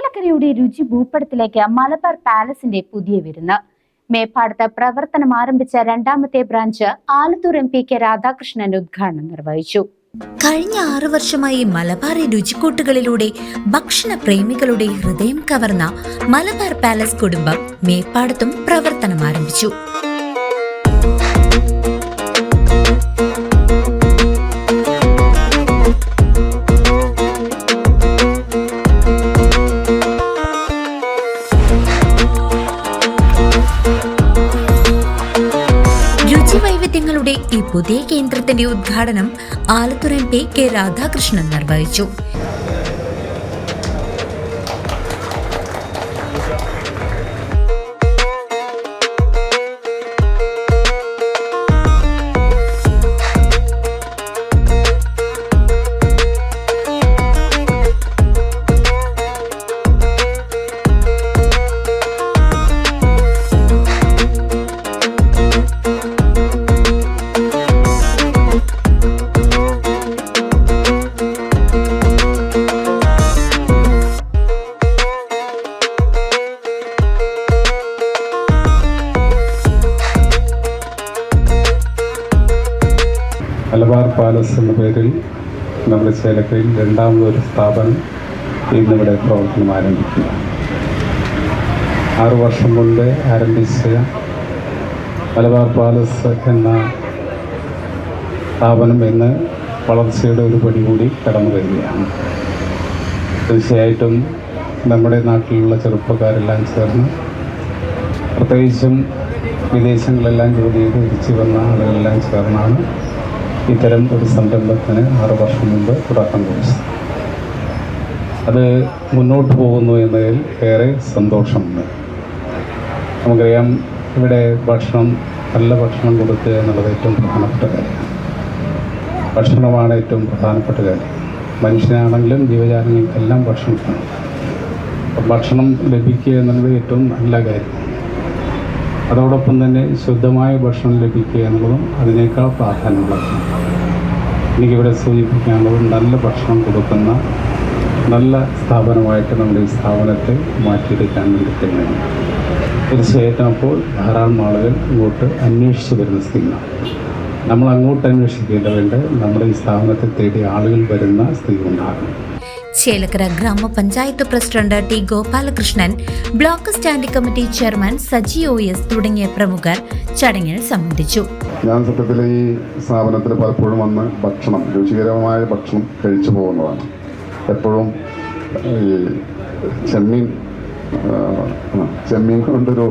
ചേലക്കരയുടെ രുചി ഭൂപടത്തിലേക്ക് മലബാർ പാലസിന്റെ പുതിയ വിരുന്ന്. മേപ്പാടത്ത് പ്രവർത്തനം ആരംഭിച്ച രണ്ടാമത്തെ branch Alathur MP K Radhakrishnan ഉദ്ഘാടനം നിർവഹിച്ചു. കഴിഞ്ഞ 6 വർഷമായി മലബാറി രുചിക്കൂട്ടുകളിലൂടെ ഭക്ഷണ പ്രേമികളുടെ ഹൃദയം കവർന്ന മലബാർ പാലസ് കുടുംബം മേപ്പാടത്തും പ്രവർത്തനം ആരംഭിച്ചു. രുചിവൈവിധ്യങ്ങളുടെ ഈ പുതിയ കേന്ദ്രത്തിന്റെ ഉദ്ഘാടനം ആലത്തൂർ MP കെ രാധാകൃഷ്ണൻ നിർവഹിച്ചു. മലബാർ പാലസ് എന്ന പേരിൽ നമ്മുടെ ചേലക്കരയിൽ രണ്ടാമതൊരു സ്ഥാപനം ഇന്നിവിടെ പ്രവർത്തനം ആരംഭിക്കുക. 6 വർഷം മുമ്പ് ആരംഭിച്ച മലബാർ പാലസ് എന്ന സ്ഥാപനം ഇന്ന് വളർച്ചയുടെ ഒരു പടി കൂടി കടന്നു വരികയാണ്. തീർച്ചയായിട്ടും നമ്മുടെ നാട്ടിലുള്ള ചെറുപ്പക്കാരെല്ലാം ചേർന്ന്, പ്രത്യേകിച്ചും വിദേശങ്ങളെല്ലാം ജോലി ചെയ്ത് തിരിച്ചു വന്ന ആളുകളെല്ലാം ചേർന്നാണ് ഇത്തരം ഒരു സംരംഭത്തിന് 6 വർഷം മുമ്പ് തുടക്കം കുറിച്ചത്. അത് മുന്നോട്ട് പോകുന്നു എന്നതിൽ ഏറെ സന്തോഷമുണ്ട്. നമുക്കറിയാം, ഇവിടെ നല്ല ഭക്ഷണം കൊടുക്കുക എന്നുള്ളത് ഏറ്റവും പ്രധാനപ്പെട്ട കാര്യമാണ്. ഭക്ഷണമാണ് ഏറ്റവും പ്രധാനപ്പെട്ട കാര്യം. മനുഷ്യനാണെങ്കിലും ജീവജാലങ്ങൾക്കെല്ലാം ഭക്ഷണം ഭക്ഷണം ലഭിക്കുക എന്നുള്ളത് ഏറ്റവും നല്ല കാര്യം. അതോടൊപ്പം തന്നെ ശുദ്ധമായ ഭക്ഷണം ലഭിക്കുക എന്നുള്ളതും അതിനേക്കാൾ പ്രാധാന്യമുള്ളതാണ്. എനിക്കിവിടെ സൂചിപ്പിക്കാനുള്ളത്, നല്ല ഭക്ഷണം കൊടുക്കുന്ന നല്ല സ്ഥാപനമായിട്ട് നമ്മുടെ ഈ സ്ഥാപനത്തെ മാറ്റിയെടുക്കാൻ വേണ്ടി തന്നെയാണ്. തീർച്ചയായിട്ടും അപ്പോൾ ധാരാളം ആളുകൾ ഇങ്ങോട്ട് അന്വേഷിച്ച് വരുന്ന സ്ഥിതിയാണ്. നമ്മൾ അങ്ങോട്ട് അന്വേഷിക്കേണ്ടതുണ്ട്, നമ്മുടെ ഈ സ്ഥാപനത്തെ തേടി ആളുകൾ വരുന്ന സ്ഥിതി ഉണ്ടാകും. ചേലക്കര ഗ്രാമപഞ്ചായത്ത് president T Gopalakrishnan, block standing committee chairman Saji OS തുടങ്ങിയ പ്രമുഖർ ചടങ്ങിൽ സംബന്ധിച്ചു. ഞാൻ സത്യത്തിൽ ഈ സ്ഥാപനത്തിൽ പലപ്പോഴും വന്ന് രുചികരമായ ഭക്ഷണം കഴിച്ചു പോകുന്നതാണ്. എപ്പോഴും ഈ ചെമ്മീൻ കൊണ്ടൊരു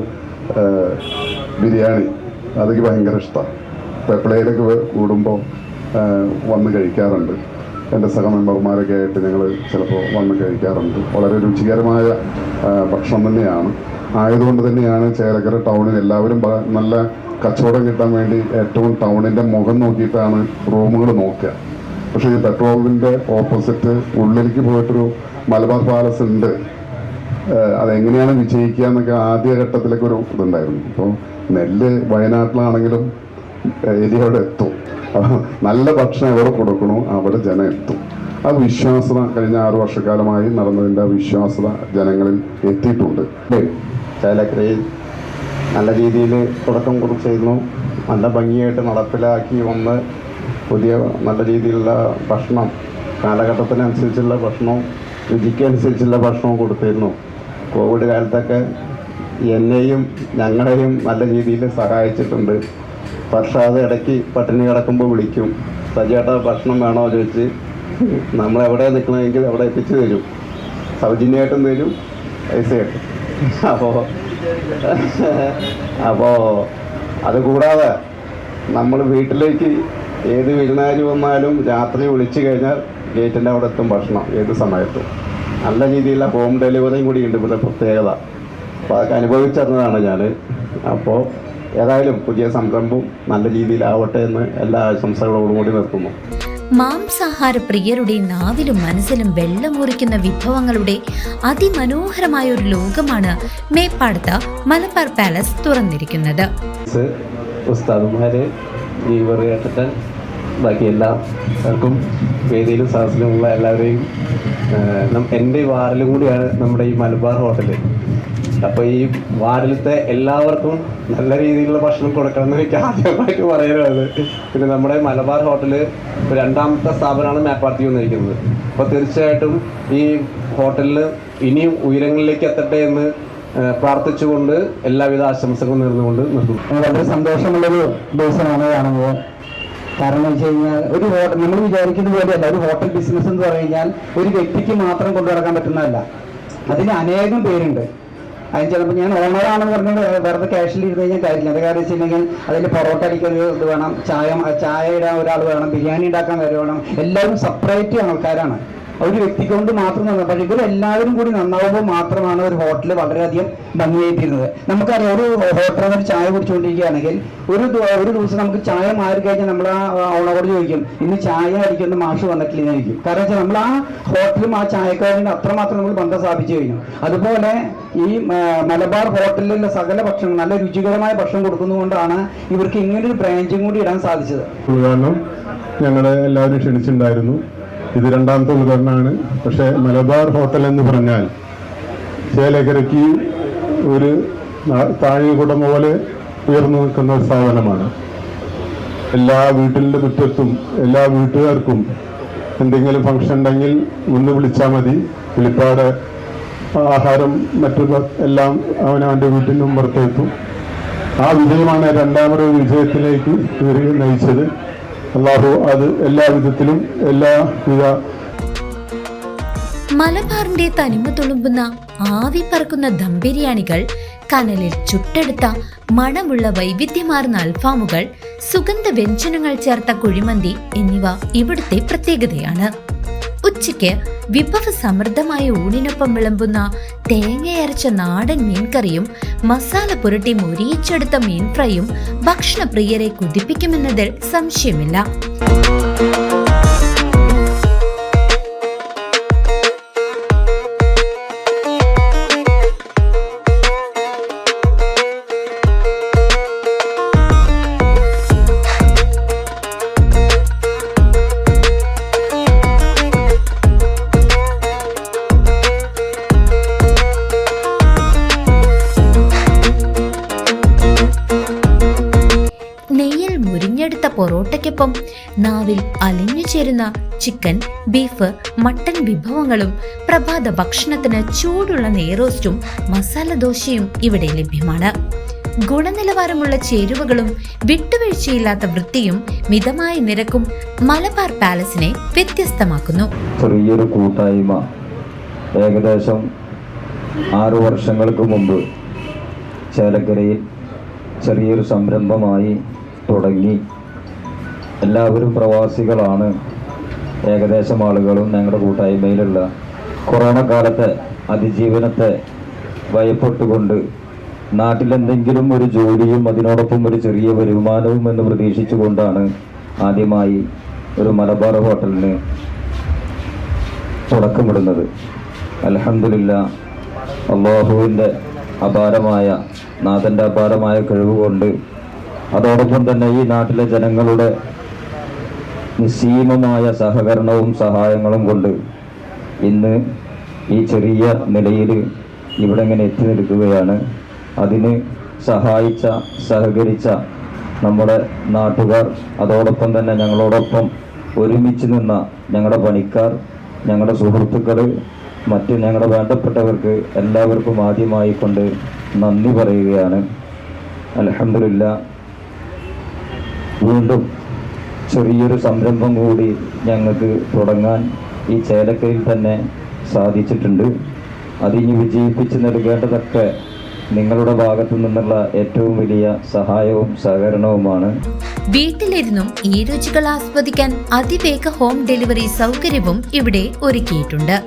ബിരിയാണി അതൊക്കെ ഭയങ്കര ഇഷ്ടമാണ്. എപ്പോഴേലൊക്കെ കൂടുമ്പോൾ വന്ന് കഴിക്കാറുണ്ട്. എൻ്റെ സഹമെമ്പർമാരൊക്കെ ആയിട്ട് ഞങ്ങൾ ചിലപ്പോൾ വന്ന് കഴിക്കാറുണ്ട്. വളരെ രുചികരമായ ഭക്ഷണം തന്നെയാണ്. ആയതുകൊണ്ട് തന്നെയാണ് ചേലക്കര ടൗണിൽ എല്ലാവരും നല്ല കച്ചവടം കിട്ടാൻ വേണ്ടി ഏറ്റവും ടൗണിൻ്റെ മുഖം നോക്കിയിട്ടാണ് റൂമുകൾ നോക്കുക. പക്ഷേ ഈ പെട്രോളിൻ്റെ ഓപ്പോസിറ്റ് ഉള്ളിലേക്ക് പോയിട്ടൊരു മലബാർ പാലസ് ഉണ്ട്. അതെങ്ങനെയാണ് വിജയിക്കുക എന്നൊക്കെ ആദ്യഘട്ടത്തിലൊക്കെ ഒരു ഇതുണ്ടായിരുന്നു. ഇപ്പോൾ നെല്ല് വയനാട്ടിലാണെങ്കിലും ഏരിയയോടെ എത്തും. നല്ല ഭക്ഷണം എവിടെ കൊടുക്കണോ അവിടെ ജനം എത്തും. ആ വിശ്വാസത കഴിഞ്ഞ 6 വർഷക്കാലമായി നടന്നതിൻ്റെ വിശ്വാസത ജനങ്ങളിൽ എത്തിയിട്ടുണ്ട്. ചേലക്കരയിൽ നല്ല രീതിയിൽ തുടക്കം കുറിച്ചിരുന്നു. നല്ല ഭംഗിയായിട്ട് നടപ്പിലാക്കി വന്ന് പുതിയ നല്ല രീതിയിലുള്ള ഭക്ഷണം, കാലഘട്ടത്തിനനുസരിച്ചുള്ള ഭക്ഷണവും രുചിക്കനുസരിച്ചുള്ള ഭക്ഷണവും കൊടുത്തിരുന്നു. കോവിഡ് കാലത്തൊക്കെ എന്നെയും ഞങ്ങളെയും നല്ല രീതിയിൽ സഹായിച്ചിട്ടുണ്ട്. പക്ഷാതെ ഇടയ്ക്ക് പട്ടിണി കിടക്കുമ്പോൾ വിളിക്കും, സജേട്ടാ ഭക്ഷണം വേണോ ചോദിച്ച് നമ്മളെവിടെ നിൽക്കണമെങ്കിൽ അവിടെ എത്തിച്ചു തരും. സൗജന്യമായിട്ടും തരും, പൈസയായിട്ടും. അപ്പോൾ അതുകൂടാതെ നമ്മൾ വീട്ടിലേക്ക് ഏത് വിരുന്നുകാർ വന്നാലും രാത്രി വിളിച്ചു കഴിഞ്ഞാൽ ഗേറ്റിൻ്റെ അവിടെ എത്തും ഭക്ഷണം ഏത് സമയത്തും. നല്ല രീതിയിലുള്ള ഹോം ഡെലിവറിയും കൂടി ഉണ്ട് ഇവിടെ പ്രത്യേകത. അപ്പോൾ അതൊക്കെ അനുഭവിച്ചറിഞ്ഞതാണ് ഞാൻ. അപ്പോൾ ഏതായാലും പുതിയ സംരംഭം നല്ല രീതിയിലാവട്ടെ എന്ന് എല്ലാ ആശംസകളോടും കൂടി നിർത്തുന്നു. മാംസാഹാര പ്രിയരുടെ നാവിലും മനസ്സിലും വെള്ളമൂറിക്കുന്ന വിഭവങ്ങളുടെ അതിമനോഹരമായ ഒരു ലോകമാണ് മേപ്പാടത്ത് മലബാർ പാലസ് തുറന്നിരിക്കുന്നത്. ഉസ്താദുമാര്, ജീവറിയേട്ടൻ, ബാക്കി എല്ലാവർക്കും വേദിയിലും സദസ്സിലുമുള്ള എല്ലാവരെയും എൻ്റെ വാർഡിലും കൂടിയാണ് നമ്മുടെ ഈ മലബാർ ഹോട്ടൽ. അപ്പോൾ ഈ വാർഡിലത്തെ എല്ലാവർക്കും നല്ല രീതിയിലുള്ള ഭക്ഷണം കൊടുക്കണമെന്ന് എനിക്ക് ആദ്യമായിട്ട് പറയാനുള്ളത്. പിന്നെ നമ്മുടെ മലബാർ ഹോട്ടൽ രണ്ടാമത്തെ സ്ഥാപനമാണ് മേപ്പാടത്ത് വന്നിരിക്കുന്നത്. അപ്പോൾ തീർച്ചയായിട്ടും ഈ ഹോട്ടലിൽ ഇനിയും ഉയരങ്ങളിലേക്ക് എത്തട്ടെ എന്ന് പ്രാർത്ഥിച്ചുകൊണ്ട് എല്ലാവിധ ആശംസകളും നേർന്നുകൊണ്ട് നിർത്തുന്നു. വളരെ സന്തോഷമുള്ളൊരു ദിവസമാണ് കാണുന്നത്. കാരണം എന്ന് വെച്ച് കഴിഞ്ഞാൽ ഒരു ഹോട്ടൽ നമ്മൾ വിചാരിക്കുന്ന പോലെയല്ല. ഒരു ഹോട്ടൽ ബിസിനസ് എന്ന് പറഞ്ഞു കഴിഞ്ഞാൽ ഒരു വ്യക്തിക്ക് മാത്രം കൊണ്ടു നടക്കാൻ പറ്റുന്നതല്ല. അതിന് അനേകം പേരുണ്ട്. അതിന് ചിലപ്പോൾ ഞാൻ ഓണറാണെന്ന് പറഞ്ഞാൽ വെറുതെ ക്യാഷിൽ ഇരുന്ന് കഴിഞ്ഞാൽ കാര്യമില്ല. അത് കാരണം വെച്ചിട്ടുണ്ടെങ്കിൽ അതിൽ പൊറോട്ട അടിക്കൊരു ഇത് വേണം, ചായ ഇടാൻ ഒരാൾ വേണം, ബിരിയാണി ഉണ്ടാക്കാൻ വേണം. എല്ലാവരും സെപ്പറേറ്റ് ആൾക്കാരാണ്. ഒരു വ്യക്തി കൊണ്ട് മാത്രം നന്നാവും. പക്ഷേ ഇവരെല്ലാവരും കൂടി നന്നാവുമ്പോൾ മാത്രമാണ് ഒരു ഹോട്ടൽ വളരെയധികം ഭംഗിയായിട്ടിരുന്നത്. നമുക്കറിയാം, ഒരു ഹോട്ടലിൽ ഒരു ചായ കുടിച്ചുകൊണ്ടിരിക്കുകയാണെങ്കിൽ ഒരു ദിവസം നമുക്ക് ചായ മാറി കഴിഞ്ഞാൽ നമ്മൾ ആ ഓണറോട് ചോദിക്കും, ഇന്ന് ചായ അടിക്കുന്ന മാഷ് വന്നിട്ടില്ലെന്നായിരിക്കും. കാരണം വെച്ചാൽ നമ്മൾ ആ ഹോട്ടലും ആ ചായക്കാരനും അത്രമാത്രം നമ്മൾ ബന്ധം സ്ഥാപിച്ചു കഴിഞ്ഞു. അതുപോലെ ഈ മലബാർ ഹോട്ടലിലുള്ള സകല ഭക്ഷണം നല്ല രുചികരമായ ഭക്ഷണം കൊടുക്കുന്നതുകൊണ്ടാണ് ഇവർക്ക് ഇങ്ങനൊരു ബ്രാഞ്ചും കൂടി ഇടാൻ സാധിച്ചത്. ഉദ്ഘാടനം ഞങ്ങളെ എല്ലാവരും ക്ഷണിച്ചിട്ടുണ്ടായിരുന്നു. ഇത് രണ്ടാമത്തെ ഉദാഹരണമാണ്. പക്ഷേ മലബാർ ഹോട്ടൽ എന്ന് പറഞ്ഞാൽ ചേലക്കരയ്ക്ക് ഒരു താഴികുടം പോലെ ഉയർന്നു നിൽക്കുന്ന ഒരു സ്ഥാപനമാണ്. എല്ലാ വീട്ടിൻ്റെ മുറ്റത്തും എല്ലാ വീട്ടുകാർക്കും എന്തെങ്കിലും ഫംഗ്ഷൻ ഉണ്ടെങ്കിൽ ഒന്ന് വിളിച്ചാൽ മതി. വിളിപ്പാട് ആഹാരം മറ്റുള്ള എല്ലാം അവനവൻ്റെ വീട്ടിൻ്റെ മുമ്പത്തെത്തും. ആ വിജയമാണ് രണ്ടാമതൊരു വിജയത്തിലേക്ക് ഇവർ നയിച്ചത്. അല്ലാഹു അത് എല്ലാ വിധത്തിലും എല്ലാവിധ. മലബാറിന്റെ തനിമ തുളുമ്പുന്ന ആവി പറക്കുന്ന ദം ബിരിയാണികൾ, കനലിൽ ചുട്ടെടുത്ത മണമുള്ള വൈവിധ്യമാർന്ന അൽഫാമുകൾ, സുഗന്ധ വ്യഞ്ജനങ്ങൾ ചേർത്ത കുഴിമന്തി എന്നിവ ഇവിടുത്തെ പ്രത്യേകതയാണ്. ഉച്ചയ്ക്ക് വിഭവ സമൃദ്ധമായ ഊണിനൊപ്പം വിളമ്പുന്ന തേങ്ങയരച്ച നാടൻ മീൻകറിയും മസാല പുരട്ടി മൊരിയിച്ചെടുത്ത മീൻ ഫ്രൈയും ഭക്ഷണപ്രിയരെ കുതിപ്പിക്കുമെന്നതിൽ സംശയമില്ല. മുരിഞ്ഞെടുത്ത പൊറോട്ടയ്ക്കൊപ്പം നാവിൽ അലിഞ്ഞു ചേരുന്ന ചിക്കൻ, ബീഫ്, മട്ടൻ വിഭവങ്ങളും പ്രഭാത ഭക്ഷണത്തിന് ചൂടുള്ള നെയ്റോസ്റ്റും മസാല ദോശയും ഇവിടെ ലഭ്യമാണ്. ഗുണനിലവാരമുള്ള ചേരുവകളും വിട്ടുവീഴ്ചയില്ലാത്ത വൃത്തിയും മിതമായ നിരക്കും മലബാർ പാലസിനെ വ്യത്യസ്തമാക്കുന്നു. ചെറിയൊരു കൂട്ടായ്മ ഏകദേശം 6 വർഷങ്ങൾക്ക് മുമ്പ് ചേലക്കരയിൽ ചെറിയൊരു സംരംഭമായി തുടങ്ങി. എല്ലാവരും പ്രവാസികളാണ്. ഏകദേശം ആളുകളും ഞങ്ങളുടെ കൂട്ടായ്മയിലുള്ള കൊറോണ കാലത്തെ അതിജീവനത്തെ ഭയപ്പെട്ടുകൊണ്ട് നാട്ടിലെന്തെങ്കിലും ഒരു ജോലിയും അതിനോടൊപ്പം ഒരു ചെറിയ വരുമാനവും എന്ന് പ്രതീക്ഷിച്ചുകൊണ്ടാണ് ആദ്യമായി ഒരു മലബാർ ഹോട്ടലിന് തുടക്കമിടുന്നത്. അൽഹംദുലില്ലാഹ്, അല്ലാഹുവിൻ്റെ അപാരമായ നാഥൻ്റെ അപാരമായ കഴിവുകൊണ്ട് അതോടൊപ്പം തന്നെ ഈ നാട്ടിലെ ജനങ്ങളുടെ നിസ്സീമമായ സഹകരണവും സഹായങ്ങളും കൊണ്ട് ഇന്ന് ഈ ചെറിയ നിലയിൽ ഇവിടെ ഇങ്ങനെ എത്തി നിൽക്കുകയാണ്. അതിന് സഹകരിച്ച നമ്മുടെ നാട്ടുകാർ, അതോടൊപ്പം തന്നെ ഞങ്ങളോടൊപ്പം ഒരുമിച്ച് നിന്ന ഞങ്ങളുടെ പണിക്കാർ, ഞങ്ങളുടെ സുഹൃത്തുക്കൾ, മറ്റ് ഞങ്ങളുടെ വേണ്ടപ്പെട്ടവർക്ക് എല്ലാവർക്കും ആദ്യമായി കൊണ്ട് നന്ദി പറയുകയാണ്. അൽഹംദുലില്ലാഹ്, വീണ്ടും ചെറിയൊരു സംരംഭം കൂടി ഞങ്ങൾക്ക് തുടങ്ങാൻ ഈ ചേലക്കരയിൽ തന്നെ സാധിച്ചിട്ടുണ്ട്. അതിനി വിജയിപ്പിച്ച് നൽകേണ്ടതൊക്കെ നിങ്ങളുടെ ഭാഗത്തു നിന്നുള്ള ഏറ്റവും വലിയ സഹായവും സഹകരണവുമാണ്. വീട്ടിലിരുന്നും ഈ രുചികൾ ആസ്വദിക്കാൻ അതിവേഗ ഹോം ഡെലിവറി സൗകര്യവും ഇവിടെ ഒരുക്കിയിട്ടുണ്ട്.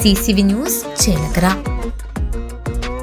CCV news Chelakkara.